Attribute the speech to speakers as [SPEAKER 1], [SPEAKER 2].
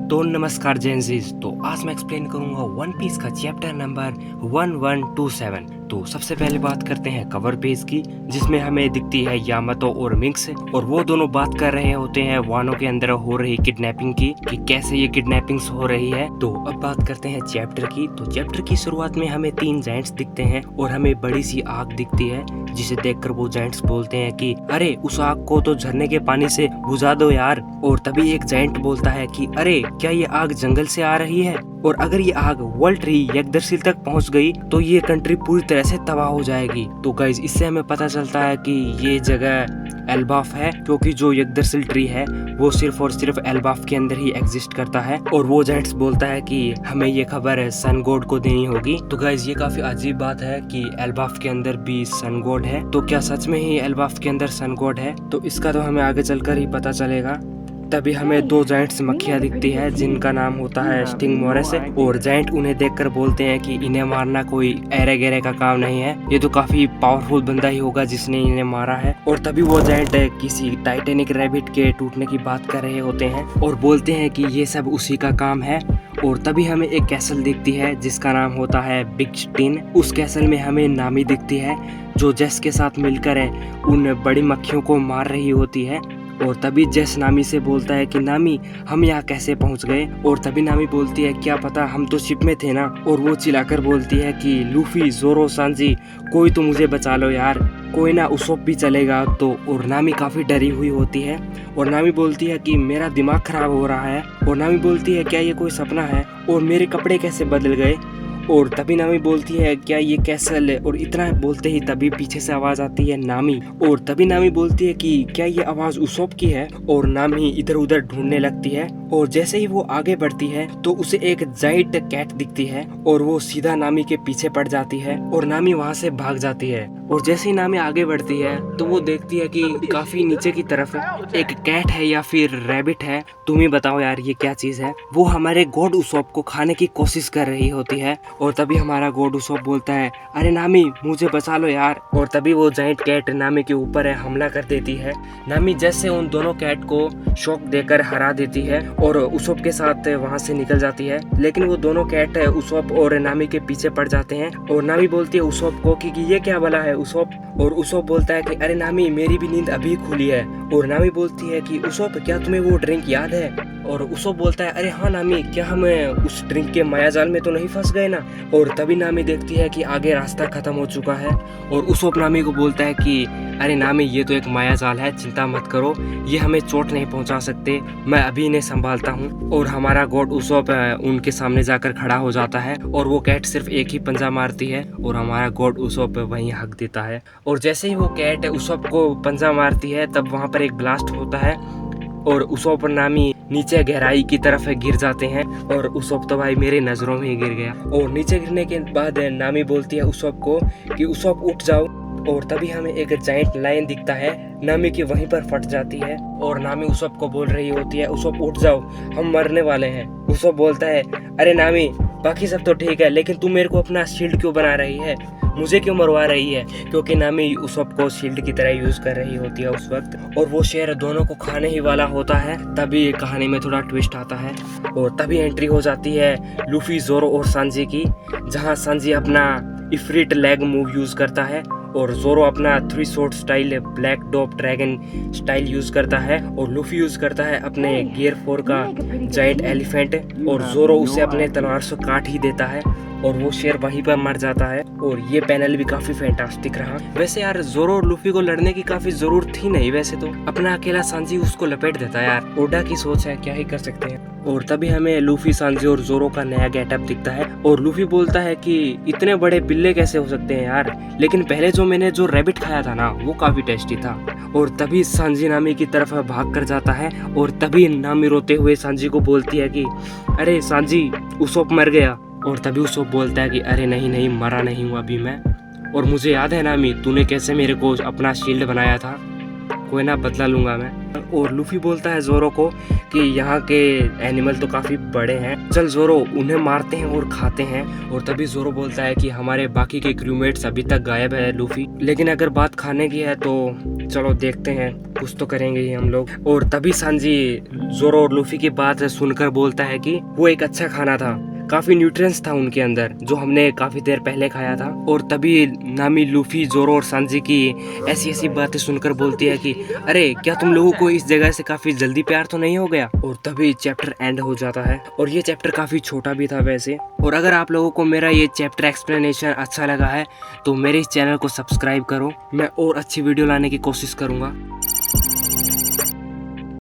[SPEAKER 1] तो नमस्कार जेनजीज। तो आज मैं एक्सप्लेन करूंगा वन पीस का चैप्टर नंबर 1127। तो सबसे पहले बात करते हैं कवर पेज की, जिसमें हमें दिखती है यामातो और मिंक्स, और वो दोनों बात कर रहे होते हैं वानो के अंदर हो रही किडनैपिंग की, कि कैसे ये किडनैपिंग्स हो रही है। तो अब बात करते हैं चैप्टर की। तो चैप्टर की शुरुआत में हमें 3 जायंट्स दिखते हैं और हमें बड़ी सी आग दिखती है, जिसे देखकर वो जायंट्स बोलते हैं कि अरे उस आग को तो झरने के पानी से बुझा दो यार। और तभी एक जायंट बोलता है कि अरे क्या ये आग जंगल से आ रही है, और अगर ये आग वर्ल्ड ट्री यगदर्शिल तक पहुंच गई तो ये कंट्री पूरी तरह से तबाह हो जाएगी। तो गाइज इससे हमें पता चलता है कि ये जगह एल्बाफ है, क्योंकि जो यगदर्शिल ट्री है वो सिर्फ और सिर्फ एल्बाफ के अंदर ही एग्जिस्ट करता है। और वो जायंट्स बोलता है कि हमें ये खबर सन गॉड को देनी होगी। तो गाइज ये काफी अजीब बात है कि एल्बाफ के अंदर भी सन गॉड है। तो क्या सच में ही एल्बाफ के अंदर सन गॉड है? तो इसका तो हमें आगे चलकर ही पता चलेगा। तभी हमें 2 जायंट्स मक्खियाँ दिखती है, जिनका नाम होता है स्टिंग मोरेस, और जायंट उन्हें देखकर बोलते हैं कि इन्हें मारना कोई एरे गेरे का काम नहीं है, ये तो काफी पावरफुल बंदा ही होगा जिसने इन्हें मारा है। और तभी वो जायंट किसी टाइटेनिक रैबिट के टूटने की बात कर रहे होते हैं और बोलते हैं कि ये सब उसी का काम है। और तभी हमें एक कैसल दिखती है जिसका नाम होता है बिग स्टिन। उस कैसल में हमें नामी दिखती है, जो जेस के साथ मिलकर उन बड़ी मक्खियों को मार रही होती है। और तभी जेस नामी से बोलता है कि नामी हम यहाँ कैसे पहुँच गए? और तभी नामी बोलती है क्या पता, हम तो शिप में थे ना। और वो चिल्लाकर बोलती है कि लूफी, जोरो, सांजी, कोई तो मुझे बचा लो यार, कोई ना उसोप भी चलेगा तो। और नामी काफी डरी हुई होती है और नामी बोलती है कि मेरा दिमाग खराब हो रहा है। और नामी बोलती है क्या ये कोई सपना है, और मेरे कपड़े कैसे बदल गए? और तभी नामी बोलती है क्या ये कैसल है? और इतना बोलते ही तभी पीछे से आवाज आती है नामी। और तभी नामी बोलती है कि क्या ये आवाज उसोप की है? और नामी इधर उधर ढूंढने लगती है। और जैसे ही वो आगे बढ़ती है तो उसे एक जाइंट कैट दिखती है और वो सीधा नामी के पीछे पड़ जाती है और नामी वहाँ से भाग जाती है। और जैसे ही नामी आगे बढ़ती है तो वो देखती है कि काफी नीचे की तरफ एक कैट है या फिर रैबिट है, तुम ही बताओ यार ये क्या चीज है। वो हमारे गॉड उसोप को खाने की कोशिश कर रही होती है। और तभी हमारा गॉड उसोप बोलता है अरे नामी मुझे बचा लो यार। और तभी वो जाइंट कैट नामी के ऊपर हमला कर देती है। नामी जैसे उन दोनों कैट को शॉक देकर हरा देती है और उसोप के साथ वहां से निकल जाती है। लेकिन वो दोनों कैट उसोप और नामी के पीछे पड़ जाते हैं। और नामी बोलती है उसोप को कि ये क्या भला है उसोप? और उसोप बोलता है कि अरे नामी मेरी भी नींद अभी खुली है। और नामी बोलती है कि उसोप क्या तुम्हें वो ड्रिंक याद है? और उसोप बोलता है अरे हाँ नामी, क्या हम उस ड्रिंक के मायाजाल में तो नहीं फंस गए ना? और तभी नामी देखती है कि आगे रास्ता खत्म हो चुका है। और उसोप नामी को बोलता है कि अरे नामी ये तो एक मायाजाल है, चिंता मत करो, ये हमें चोट नहीं पहुंचा सकते, मैं अभी इन्हें संभालता हूँ। और हमारा गॉड उसोप उनके सामने जाकर खड़ा हो जाता है और वो कैट सिर्फ एक ही पंजा मारती है और हमारा गॉड उसोप वहीं हक देता है। और जैसे ही वो कैट उसोप को पंजा मारती है तब वहाँ पर एक ब्लास्ट होता है और उसोप और नामी नीचे गहराई की तरफ गिर जाते हैं। और उसोप तो भाई मेरे नजरों में ही गिर गया। और नीचे गिरने के बाद नामी बोलती है उसोप को कि उसोप उठ जाओ। और तभी हमें एक जाइंट लायन दिखता है, नामी की वहीं पर फट जाती है और नामी उसोप को बोल रही होती है उसोप उठ जाओ, हम मरने वाले हैं। उसोप बोलता है अरे नामी बाकी सब तो ठीक है, लेकिन तू मेरे को अपना शील्ड क्यों बना रही है, मुझे क्यों मरवा रही है? क्योंकि नामी उसोप को शील्ड की तरह यूज कर रही होती है उस वक्त। और वो शेर दोनों को खाने ही वाला होता है। तभी कहानी में थोड़ा ट्विस्ट आता है और तभी एंट्री हो जाती है लूफी, जोरो और सांजी की, जहाँ सांजी अपना इफ्रिट लेग मूव यूज करता है और जोरो अपना 3 स्वॉर्ड स्टाइल ब्लैक डॉप ड्रैगन स्टाइल यूज करता है और लूफी यूज करता है अपने गियर 4 का जाइंट एलिफेंट। और जोरो उसे अपने तलवार से काट ही देता है और वो शेर वहीं पर मर जाता है। और ये पैनल भी काफी फैंटास्टिक रहा। वैसे यार जोरो और लूफी को लड़ने की काफी जरूरत थी नहीं, वैसे तो अपना अकेला सांजी उसको लपेट देता है यार, ओडा की सोच है, क्या ही कर सकते हैं। और तभी हमें लूफी, सांजी और जोरो का नया गेटअप दिखता है और लूफी बोलता है कि इतने बड़े बिल्ले कैसे हो सकते हैं यार, लेकिन पहले जो मैंने जो रैबिट खाया था ना वो काफी टेस्टी था। और तभी सांजी नामी की तरफ भाग कर जाता है और तभी नामी रोते हुए सांजी को बोलती है कि अरे सांजी उसोप मर गया। और तभी उसोप बोलता है कि अरे नहीं नहीं, मरा नहीं हूँ अभी मैं, और मुझे याद है नामी तूने कैसे मेरे को अपना शील्ड बनाया था। कोई ना, बदला लूंगा मैं। और लूफी बोलता है जोरो को कि यहाँ के एनिमल तो काफी बड़े हैं, चल जोरो उन्हें मारते हैं और खाते हैं। और तभी जोरो बोलता है कि हमारे बाकी के क्रूमेट्स अभी तक गायब है लूफी, लेकिन अगर बात खाने की है तो चलो देखते हैं, कुछ तो करेंगे ही हम लोग। और तभी सांजी जोरो और लूफी की बात सुनकर बोलता है कि वो एक अच्छा खाना था, काफी न्यूट्रिएंट्स था उनके अंदर जो हमने काफी देर पहले खाया था। और तभी नामी लूफी जोरो और सांजी की ऐसी ऐसी बातें सुनकर बोलती है कि अरे क्या तुम लोगों को इस जगह से काफी जल्दी प्यार तो नहीं हो गया। और तभी चैप्टर एंड हो जाता है। और ये चैप्टर काफी छोटा भी था वैसे। और अगर आप लोगों को मेरा ये चैप्टर एक्सप्लेनेशन अच्छा लगा है तो मेरे इस चैनल को सब्सक्राइब करो, मैं और अच्छी वीडियो लाने की कोशिश करूंगा।